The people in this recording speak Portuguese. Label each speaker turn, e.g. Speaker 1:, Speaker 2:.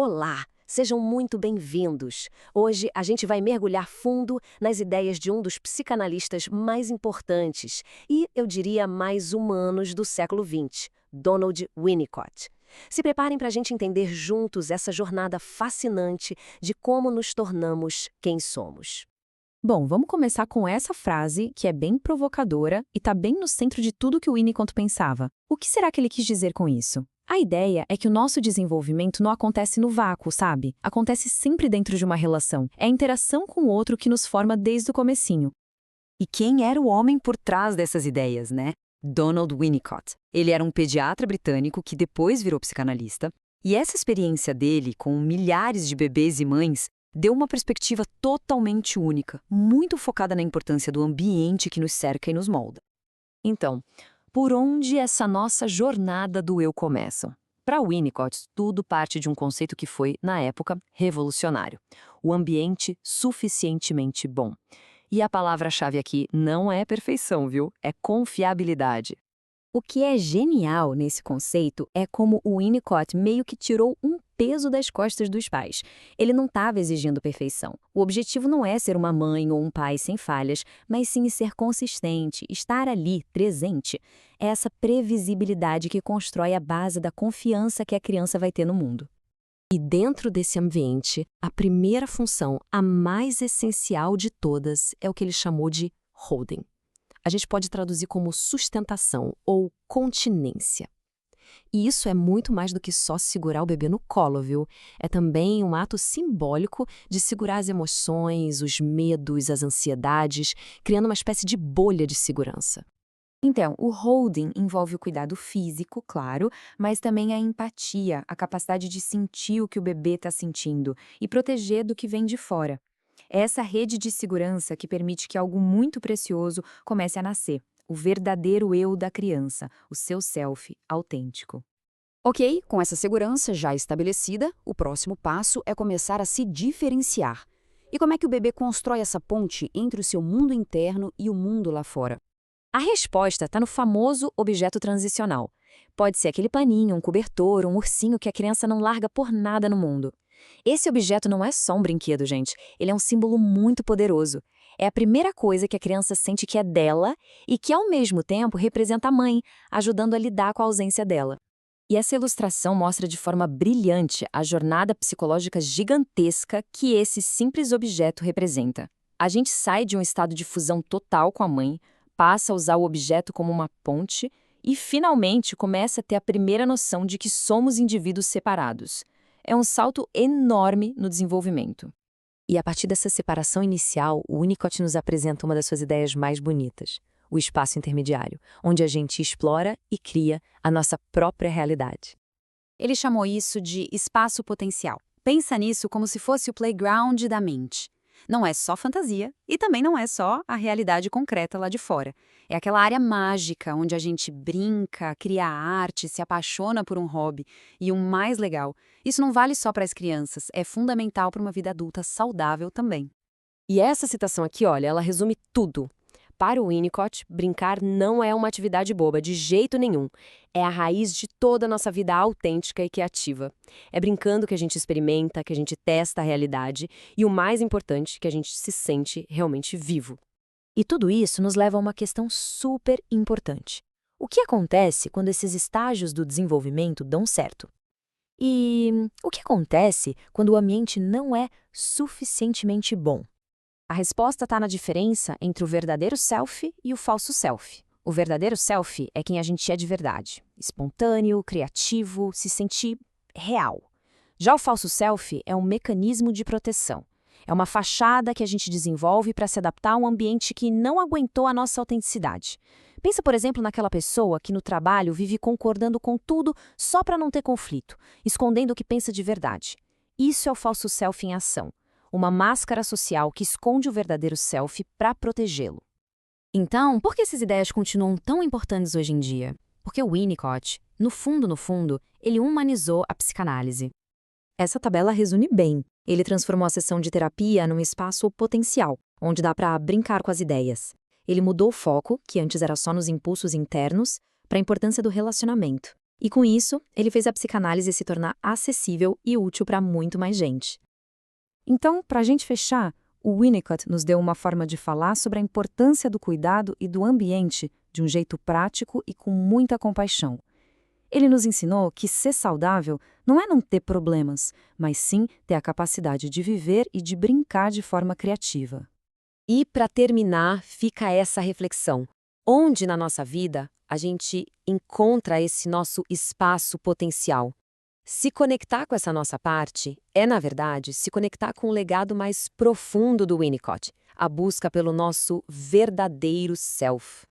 Speaker 1: Olá, sejam muito bem-vindos. Hoje a gente vai mergulhar fundo nas ideias de um dos psicanalistas mais importantes e, eu diria, mais humanos do século XX, Donald Winnicott. Se preparem para a gente entender juntos essa jornada fascinante de como nos tornamos quem somos.
Speaker 2: Bom, vamos começar com essa frase, que é bem provocadora e está bem no centro de tudo que o Winnicott pensava. O que será que ele quis dizer com isso? A ideia é que o nosso desenvolvimento não acontece no vácuo, sabe? Acontece sempre dentro de uma relação. É a interação com o outro que nos forma desde o comecinho.
Speaker 3: E quem era o homem por trás dessas ideias, né? Donald Winnicott. Ele era um pediatra britânico que depois virou psicanalista, e essa experiência dele com milhares de bebês e mães deu uma perspectiva totalmente única, muito focada na importância do ambiente que nos cerca e nos molda.
Speaker 2: Então, por onde essa nossa jornada do eu começa? Para Winnicott, tudo parte de um conceito que foi, na época, revolucionário: o ambiente suficientemente bom. E a palavra-chave aqui não é perfeição, viu? É confiabilidade.
Speaker 4: O que é genial nesse conceito é como o Winnicott meio que tirou um peso das costas dos pais. Ele não estava exigindo perfeição. O objetivo não é ser uma mãe ou um pai sem falhas, mas sim ser consistente, estar ali, presente. É essa previsibilidade que constrói a base da confiança que a criança vai ter no mundo.
Speaker 1: E dentro desse ambiente, a primeira função, a mais essencial de todas, é o que ele chamou de holding. A gente pode traduzir como sustentação ou continência. E isso é muito mais do que só segurar o bebê no colo, viu? É também um ato simbólico de segurar as emoções, os medos, as ansiedades, criando uma espécie de bolha de segurança.
Speaker 2: Então, o holding envolve o cuidado físico, claro, mas também a empatia, a capacidade de sentir o que o bebê está sentindo e proteger do que vem de fora. É essa rede de segurança que permite que algo muito precioso comece a nascer, o verdadeiro eu da criança, o seu self autêntico.
Speaker 3: Ok, com essa segurança já estabelecida, o próximo passo é começar a se diferenciar. E como é que o bebê constrói essa ponte entre o seu mundo interno e o mundo lá fora?
Speaker 4: A resposta está no famoso objeto transicional. Pode ser aquele paninho, um cobertor, um ursinho que a criança não larga por nada no mundo. Esse objeto não é só um brinquedo, gente. Ele é um símbolo muito poderoso. É a primeira coisa que a criança sente que é dela e que, ao mesmo tempo, representa a mãe, ajudando a lidar com a ausência dela. E essa ilustração mostra de forma brilhante a jornada psicológica gigantesca que esse simples objeto representa. A gente sai de um estado de fusão total com a mãe, passa a usar o objeto como uma ponte e, finalmente, começa a ter a primeira noção de que somos indivíduos separados. É um salto enorme no desenvolvimento.
Speaker 1: E a partir dessa separação inicial, o Winnicott nos apresenta uma das suas ideias mais bonitas, o espaço intermediário, onde a gente explora e cria a nossa própria realidade.
Speaker 3: Ele chamou isso de espaço potencial. Pensa nisso como se fosse o playground da mente. Não é só fantasia e também não é só a realidade concreta lá de fora. É aquela área mágica onde a gente brinca, cria arte, se apaixona por um hobby. E o mais legal, isso não vale só para as crianças, é fundamental para uma vida adulta saudável também.
Speaker 1: E essa citação aqui, olha, ela resume tudo. Para o Winnicott, brincar não é uma atividade boba, de jeito nenhum. É a raiz de toda a nossa vida autêntica e criativa. É brincando que a gente experimenta, que a gente testa a realidade e, o mais importante, que a gente se sente realmente vivo. E tudo isso nos leva a uma questão super importante. O que acontece quando esses estágios do desenvolvimento dão certo? E o que acontece quando o ambiente não é suficientemente bom? A resposta está na diferença entre o verdadeiro self e o falso self. O verdadeiro self é quem a gente é de verdade, espontâneo, criativo, se sentir real. Já o falso self é um mecanismo de proteção. É uma fachada que a gente desenvolve para se adaptar a um ambiente que não aguentou a nossa autenticidade. Pensa, por exemplo, naquela pessoa que no trabalho vive concordando com tudo só para não ter conflito, escondendo o que pensa de verdade. Isso é o falso self em ação. Uma máscara social que esconde o verdadeiro self para protegê-lo. Então, por que essas ideias continuam tão importantes hoje em dia? Porque o Winnicott, no fundo, ele humanizou a psicanálise. Essa tabela resume bem. Ele transformou a sessão de terapia num espaço potencial, onde dá para brincar com as ideias. Ele mudou o foco, que antes era só nos impulsos internos, para a importância do relacionamento.
Speaker 4: E com isso, ele fez a psicanálise se tornar acessível e útil para muito mais gente.
Speaker 2: Então, para a gente fechar, o Winnicott nos deu uma forma de falar sobre a importância do cuidado e do ambiente de um jeito prático e com muita compaixão. Ele nos ensinou que ser saudável não é não ter problemas, mas sim ter a capacidade de viver e de brincar de forma criativa.
Speaker 1: E, para terminar, fica essa reflexão. Onde na nossa vida a gente encontra esse nosso espaço potencial? Se conectar com essa nossa parte é, na verdade, se conectar com o legado mais profundo do Winnicott, a busca pelo nosso verdadeiro self.